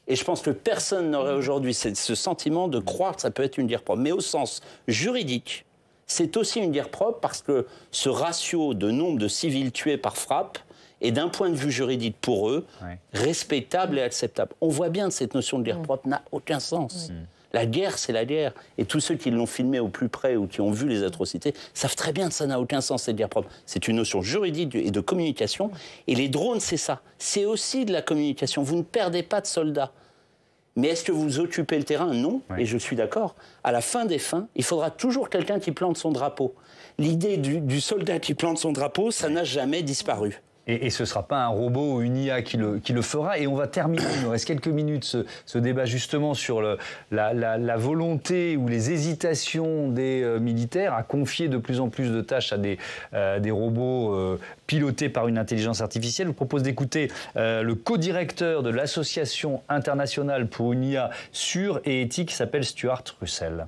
S8: Et je pense que personne n'aurait aujourd'hui ce sentiment de croire que ça peut être une guerre propre. Mais au sens juridique, c'est aussi une guerre propre parce que ce ratio de nombre de civils tués par frappe et d'un point de vue juridique pour eux, respectable et acceptable. On voit bien que cette notion de guerre propre n'a aucun sens. La guerre, c'est la guerre. Et tous ceux qui l'ont filmé au plus près ou qui ont vu les atrocités savent très bien que ça n'a aucun sens, cette guerre propre. C'est une notion juridique et de communication. Et les drones, c'est ça. C'est aussi de la communication. Vous ne perdez pas de soldats. Mais est-ce que vous occupez le terrain? Non. Et je suis d'accord. À la fin des fins, il faudra toujours quelqu'un qui plante son drapeau. L'idée du soldat qui plante son drapeau, ça n'a jamais disparu.
S1: Et ce ne sera pas un robot ou une IA qui le fera. Et on va terminer, il nous reste quelques minutes, ce débat justement sur la volonté ou les hésitations des militaires à confier de plus en plus de tâches à des robots pilotés par une intelligence artificielle. Je vous propose d'écouter le co-directeur de l'Association internationale pour une IA sûre et éthique qui s'appelle Stuart Russell.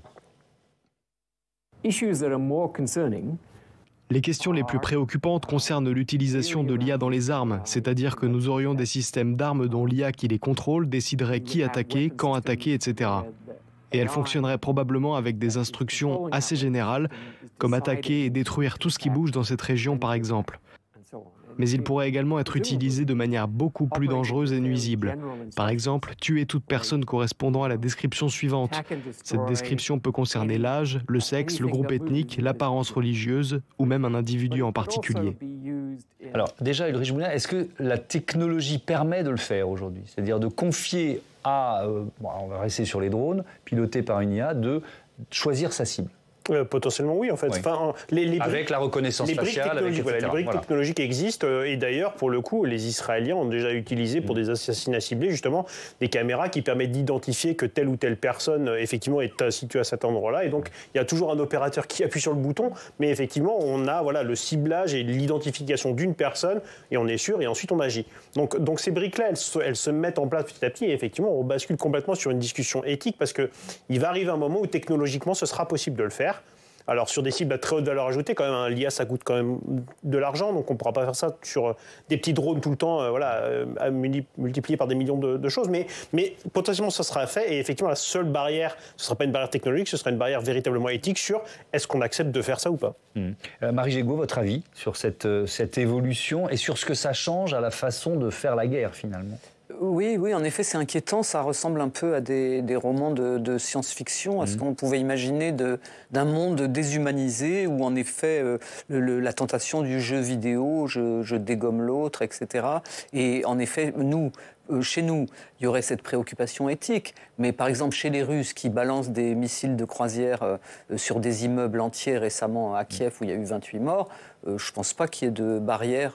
S14: Issues that are more concerning
S13: Les questions les plus préoccupantes concernent l'utilisation de l'IA dans les armes, c'est-à-dire que nous aurions des systèmes d'armes dont l'IA qui les contrôle déciderait qui attaquer, quand attaquer, etc. Et elle fonctionnerait probablement avec des instructions assez générales, comme attaquer et détruire tout ce qui bouge dans cette région par exemple. Mais il pourrait également être utilisé de manière beaucoup plus dangereuse et nuisible. Par exemple, tuer toute personne correspondant à la description suivante. Cette description peut concerner l'âge, le sexe, le groupe ethnique, l'apparence religieuse ou même un individu en particulier.
S1: Alors déjà, Ulrich Bouna, est-ce que la technologie permet de le faire aujourd'hui? C'est-à-dire de confier à, on va rester sur les drones, pilotés par une IA, de choisir sa cible?
S7: Potentiellement oui, en fait.
S1: Oui.
S7: Enfin,
S1: avec la reconnaissance faciale, avec etc.
S7: Les briques technologiques existent et d'ailleurs, pour le coup, les Israéliens ont déjà utilisé pour des assassinats ciblés justement des caméras qui permettent d'identifier que telle ou telle personne effectivement est située à cet endroit-là. Et donc, il y a toujours un opérateur qui appuie sur le bouton, mais effectivement, on a le ciblage et l'identification d'une personne et on est sûr et ensuite on agit. Donc ces briques-là, elles se mettent en place petit à petit et effectivement, on bascule complètement sur une discussion éthique parce qu'il va arriver un moment où technologiquement, ce sera possible de le faire. Alors sur des cibles à très haute valeur ajoutée, quand même, l'IA ça coûte quand même de l'argent, donc on ne pourra pas faire ça sur des petits drones tout le temps, multipliés par des millions de choses, mais potentiellement ça sera fait et effectivement la seule barrière, ce ne sera pas une barrière technologique, ce sera une barrière véritablement éthique sur est-ce qu'on accepte de faire ça ou pas.
S1: Marie Gégaud, votre avis sur cette évolution et sur ce que ça change à la façon de faire la guerre finalement?
S6: Oui, en effet, c'est inquiétant. Ça ressemble un peu à des romans de science-fiction, à ce qu'on pouvait imaginer d'un monde déshumanisé où, en effet, la tentation du jeu vidéo, je dégomme l'autre, etc. Et en effet, chez nous, il y aurait cette préoccupation éthique. Mais par exemple, chez les Russes qui balancent des missiles de croisière sur des immeubles entiers récemment à Kiev où il y a eu 28 morts, je ne pense pas qu'il y ait de barrière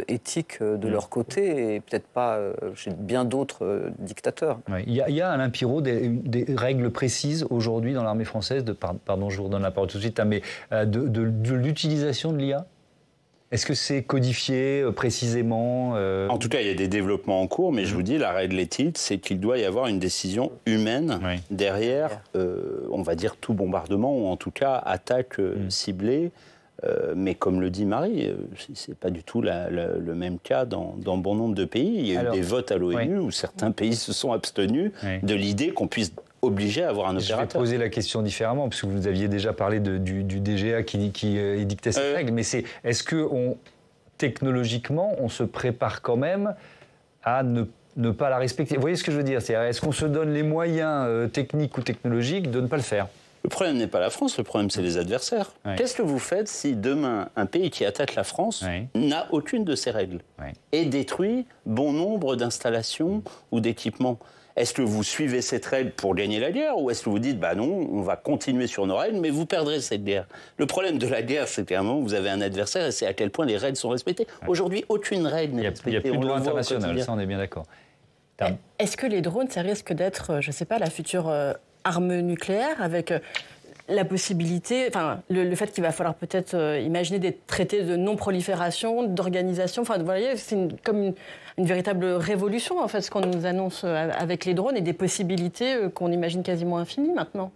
S6: éthique de leur côté et peut-être pas chez bien d'autres dictateurs.
S1: Ouais. Il y a, Alain Pirot, des règles précises aujourd'hui dans l'armée française, pardon, je vous redonne la parole tout de suite, mais de l'utilisation de l'IA? Est-ce que c'est codifié précisément
S8: En tout cas, il y a des développements en cours, mais je vous dis, la règle éthique, c'est qu'il doit y avoir une décision humaine derrière, on va dire, tout bombardement, ou en tout cas attaque ciblée. Mais comme le dit Marie, c'est pas du tout le même cas dans bon nombre de pays. Il y a eu des votes à l'ONU où certains pays se sont abstenus de l'idée qu'on puisse obliger à avoir un opérateur.
S1: Je vais poser la question différemment, parce que vous aviez déjà parlé du DGA qui édictait cette règle, mais est-ce que technologiquement, on se prépare quand même à ne pas la respecter? Vous voyez ce que je veux dire? Est-ce qu'on se donne les moyens techniques ou technologiques de ne pas le faire?
S8: Le problème n'est pas la France, le problème c'est les adversaires. Qu'est-ce que vous faites si demain un pays qui attaque la France n'a aucune de ces règles et détruit bon nombre d'installations ou d'équipements? Est-ce que vous suivez cette règle pour gagner la guerre ou est-ce que vous dites bah non, on va continuer sur nos règles mais vous perdrez cette guerre? Le problème de la guerre, c'est qu'à un moment vous avez un adversaire et c'est à quel point les règles sont respectées. Aujourd'hui, aucune règle n'est respectée.
S1: Il n'y a plus de droit international, ça on est bien d'accord.
S10: Est-ce que les drones, ça risque d'être, je ne sais pas, la future arme nucléaire avec la possibilité, le fait qu'il va falloir peut-être imaginer des traités de non-prolifération, d'organisation, vous voyez, c'est comme une véritable révolution, en fait, ce qu'on nous annonce avec les drones et des possibilités qu'on imagine quasiment infinies maintenant.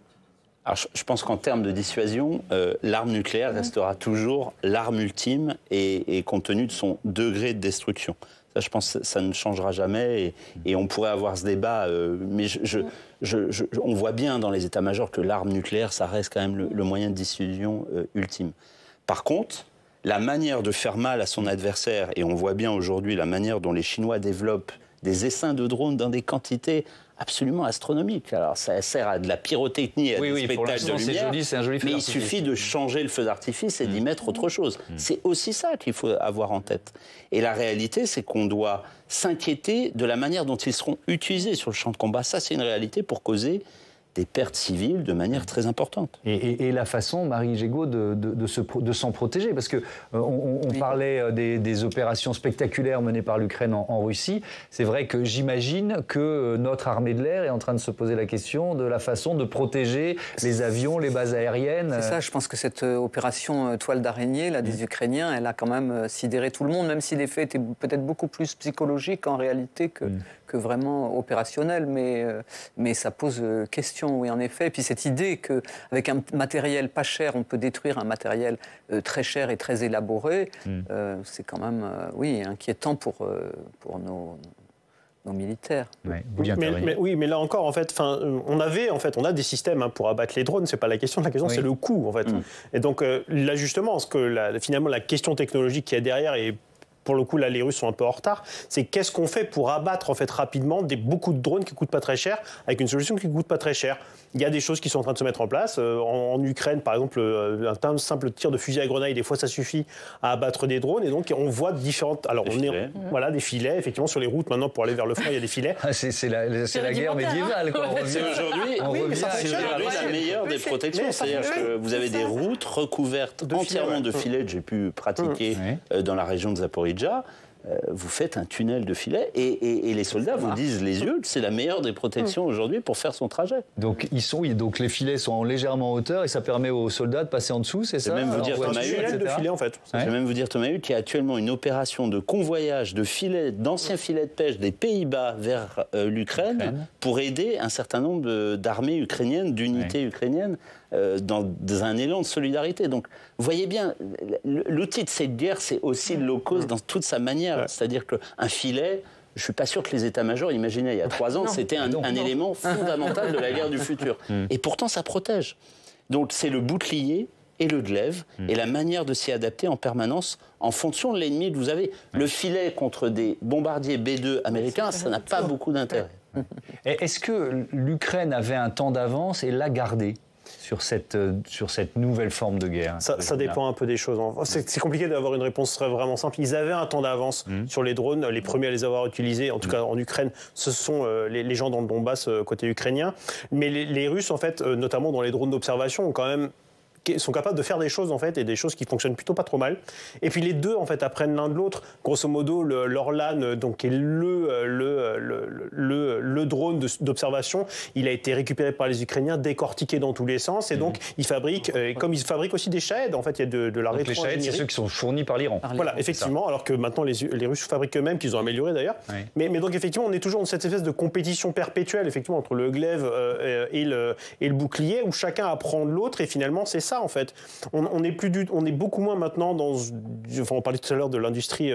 S8: Alors, je pense qu'en termes de dissuasion, l'arme nucléaire restera toujours l'arme ultime et compte tenu de son degré de destruction. Ça, je pense que ça ne changera jamais et on pourrait avoir ce débat, mais on voit bien dans les états-majors que l'arme nucléaire, ça reste quand même le moyen de dissuasion ultime. Par contre, la manière de faire mal à son adversaire, et on voit bien aujourd'hui la manière dont les Chinois développent des essaims de drones dans des quantités absolument astronomiques. Alors ça sert à de la pyrotechnie, à des spectacles de lumière,
S1: c'est un joli feu
S8: mais il
S1: d'artifice.
S8: suffit de changer le feu d'artifice et d'y mettre autre chose. C'est aussi ça qu'il faut avoir en tête. Et la réalité, c'est qu'on doit s'inquiéter de la manière dont ils seront utilisés sur le champ de combat. Ça, c'est une réalité pour causer des pertes civiles de manière très importante.
S1: Et la façon, Marie Gégaud, de s'en protéger, parce que on parlait des opérations spectaculaires menées par l'Ukraine en Russie. C'est vrai que j'imagine que notre armée de l'air est en train de se poser la question de la façon de protéger les avions, les bases aériennes.
S6: C'est ça, je pense que cette opération toile d'araignée là, des Ukrainiens, elle a quand même sidéré tout le monde, même si les faits étaient peut-être beaucoup plus psychologiques en réalité que vraiment opérationnels, mais ça pose question question, oui, en effet. Et puis cette idée qu'avec un matériel pas cher, on peut détruire un matériel très cher et très élaboré, c'est quand même, oui, inquiétant pour nos militaires.
S1: Ouais,
S7: mais là encore, en fait, on a des systèmes pour abattre les drones. C'est pas la question. La question, c'est le coût, en fait. Et donc là, justement, finalement, la question technologique qu'il y a derrière est pour le coup, là, les Russes sont un peu en retard. C'est qu'est-ce qu'on fait pour abattre en fait rapidement beaucoup de drones qui coûtent pas très cher avec une solution qui coûte pas très cher. Il y a des choses qui sont en train de se mettre en place. En Ukraine, par exemple, un simple tir de fusil à grenaille, des fois, ça suffit à abattre des drones. Et donc, on voit différentes. Alors, voilà, des filets. Effectivement, sur les routes, maintenant, pour aller vers le front, il y a des filets.
S1: C'est la guerre médiévale.
S8: C'est aujourd'hui la meilleure des protections. C'est-à-dire que vous avez des routes recouvertes entièrement de filets que j'ai pu pratiquer dans la région de Zaporijjia. Vous faites un tunnel de filet et les soldats vous disent les yeux, c'est la meilleure des protections aujourd'hui pour faire son trajet.
S1: Donc les filets sont légèrement en hauteur et ça permet aux soldats de passer en dessous, c'est ça?
S8: Je vais même vous dire, Thomas Hull, qu'il y a actuellement une opération de convoyage de filets, d'anciens filets de pêche des Pays-Bas vers l'Ukraine pour aider un certain nombre d'armées ukrainiennes, d'unités ukrainiennes dans un élan de solidarité. Donc, vous voyez bien, l'outil de cette guerre, c'est aussi le low cost dans toute sa manière. C'est-à-dire qu'un filet, je ne suis pas sûr que les états-majors imaginaient il y a 3 ans, c'était un élément fondamental de la guerre du futur. Et pourtant, ça protège. Donc, c'est le bouclier et le glaive et la manière de s'y adapter en permanence en fonction de l'ennemi que vous avez. Le filet contre des bombardiers B-2 américains, ça n'a pas beaucoup d'intérêt.
S1: Est-ce que l'Ukraine avait un temps d'avance et l'a gardé sur cette nouvelle forme de guerre?
S7: Ça dépend un peu des choses. C'est compliqué d'avoir une réponse vraiment simple. Ils avaient un temps d'avance sur les drones. Les premiers à les avoir utilisés, en tout cas en Ukraine, ce sont les gens dans le Donbass côté ukrainien. Mais les Russes, en fait, notamment dans les drones d'observation, ont quand même sont capables de faire des choses en fait et des choses qui fonctionnent plutôt pas trop mal. Et puis les deux en fait apprennent l'un de l'autre. Grosso modo, l'Orlan, donc qui est le drone d'observation, il a été récupéré par les Ukrainiens, décortiqué dans tous les sens et donc ils fabriquent, comme ils fabriquent aussi des Shahed, en fait il y a de la rétro-ingénierie.
S1: Les Shahed, c'est ceux qui sont fournis par l'Iran.
S7: Voilà, effectivement, alors que maintenant les Russes fabriquent eux-mêmes, qu'ils ont amélioré d'ailleurs. Oui. Mais donc effectivement, on est toujours dans cette espèce de compétition perpétuelle effectivement entre le glaive et le bouclier où chacun apprend de l'autre et finalement c'est ça. En fait, on est beaucoup moins maintenant on parlait tout à l'heure de l'industrie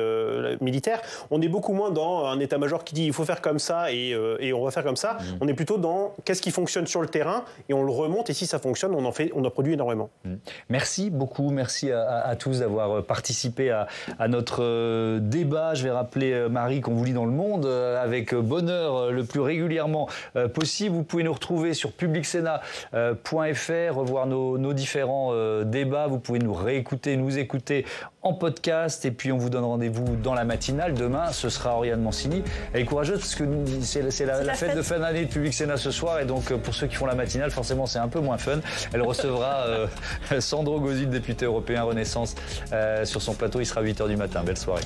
S7: militaire. On est beaucoup moins dans un état-major qui dit il faut faire comme ça et on va faire comme ça. On est plutôt dans qu'est-ce qui fonctionne sur le terrain et on le remonte et si ça fonctionne, on en produit énormément.
S1: Merci beaucoup, merci à tous d'avoir participé à notre débat. Je vais rappeler Marie qu'on vous lit dans Le Monde avec bonheur le plus régulièrement possible. Vous pouvez nous retrouver sur publicsénat.fr, revoir nos différents débats. Vous pouvez nous réécouter, nous écouter en podcast et puis on vous donne rendez-vous dans la matinale. Demain, ce sera Oriane Mancini. Elle est courageuse parce que c'est la fête de fin d'année de Public Sénat ce soir et donc pour ceux qui font la matinale, forcément c'est un peu moins fun. Elle recevra Sandro Gozi, député européen Renaissance, sur son plateau. Il sera 8h du matin. Belle soirée.